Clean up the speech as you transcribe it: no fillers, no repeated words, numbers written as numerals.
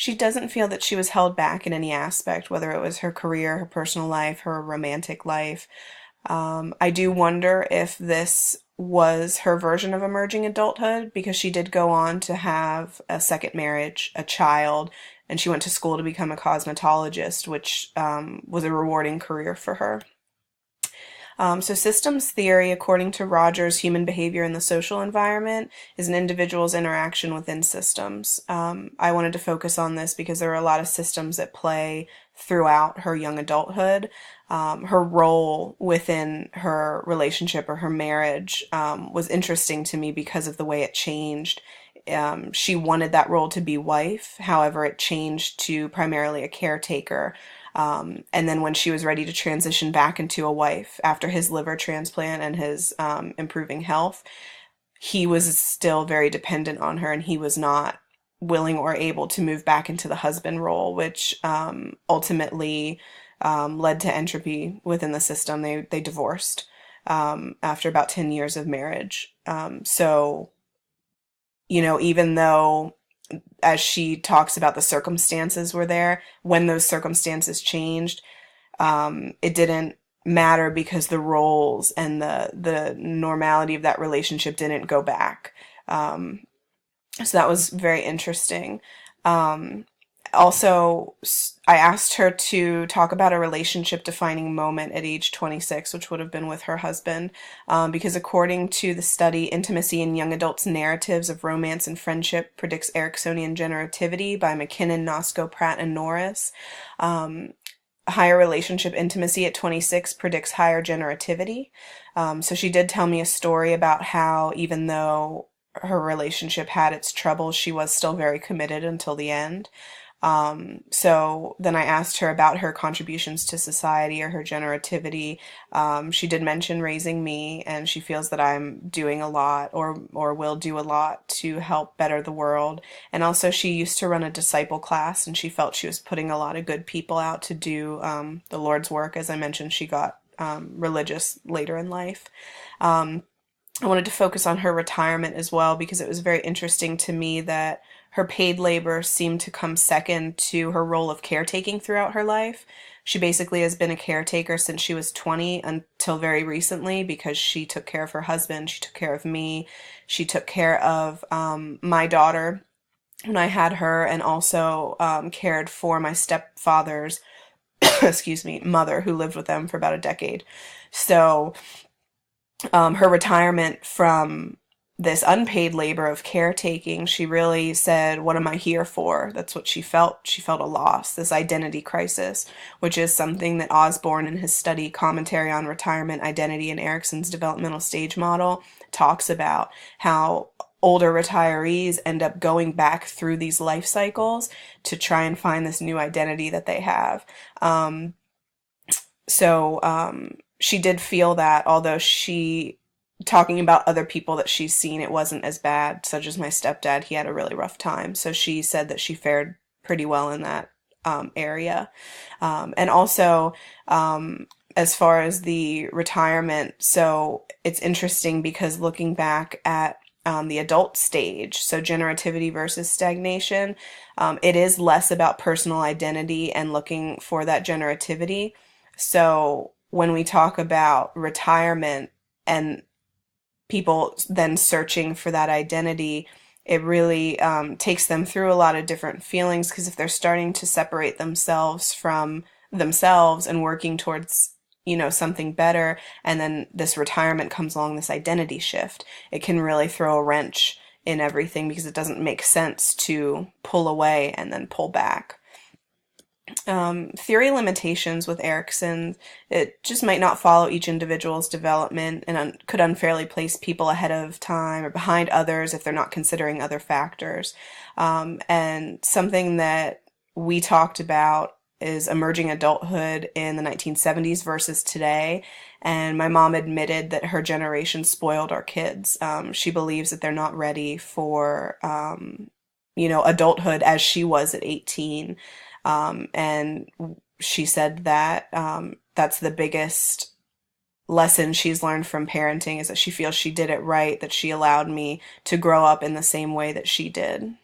she doesn't feel that she was held back in any aspect, whether it was her career, her personal life, her romantic life. I do wonder if this was her version of emerging adulthood because she did go on to have a second marriage, a child, and she went to school to become a cosmetologist, which was a rewarding career for her. So systems theory, according to Rogers, human behavior in the social environment is an individual's interaction within systems. I wanted to focus on this because there are a lot of systems at play throughout her young adulthood. Her role within her relationship or her marriage was interesting to me because of the way it changed. She wanted that role to be wife, however, it changed to primarily a caretaker. And then when she was ready to transition back into a wife after his liver transplant and his improving health, he was still very dependent on her and he was not willing or able to move back into the husband role, which ultimately led to entropy within the system. They divorced after about 10 years of marriage. So, even though as she talks about the circumstances were there, when those circumstances changed, it didn't matter because the roles and the normality of that relationship didn't go back. So that was very interesting. Also, I asked her to talk about a relationship defining moment at age 26, which would have been with her husband, because according to the study, intimacy in young adults' narratives of romance and friendship predicts Ericksonian generativity by McKinnon, Nosko, Pratt, and Norris. Higher relationship intimacy at 26 predicts higher generativity. So she did tell me a story about how even though her relationship had its troubles, she was still very committed until the end. So then I asked her about her contributions to society or her generativity. She did mention raising me, and she feels that I'm doing a lot or will do a lot to help better the world. And also she used to run a disciple class, and she felt she was putting a lot of good people out to do the Lord's work. As I mentioned, she got religious later in life. I wanted to focus on her retirement as well because it was very interesting to me that her paid labor seemed to come second to her role of caretaking throughout her life. She basically has been a caretaker since she was 20 until very recently because she took care of her husband, she took care of me, she took care of my daughter when I had her, and also cared for my stepfather's excuse me, mother who lived with them for about a decade. So her retirement from this unpaid labor of caretaking, she really said, what am I here for? That's what she felt. She felt a loss, this identity crisis, which is something that Osborne in his study Commentary on Retirement, Identity, and Erickson's Developmental Stage Model talks about how older retirees end up going back through these life cycles to try and find this new identity that they have. She did feel that, although talking about other people that she's seen, it wasn't as bad, such as my stepdad. He had a really rough time. So she said that she fared pretty well in that area. And also, as far as the retirement, so it's interesting because looking back at the adult stage, so generativity versus stagnation, it is less about personal identity and looking for that generativity. So when we talk about retirement and people then searching for that identity, it really takes them through a lot of different feelings because if they're starting to separate themselves from themselves and working towards something better, and then this retirement comes along, this identity shift, it can really throw a wrench in everything because it doesn't make sense to pull away and then pull back. Theory limitations with Erickson, it just might not follow each individual's development and could unfairly place people ahead of time or behind others if they're not considering other factors. And something that we talked about is emerging adulthood in the 1970s versus today. And my mom admitted that her generation spoiled our kids. She believes that they're not ready for, adulthood as she was at 18. And she said that that's the biggest lesson she's learned from parenting, is that she feels she did it right, that she allowed me to grow up in the same way that she did.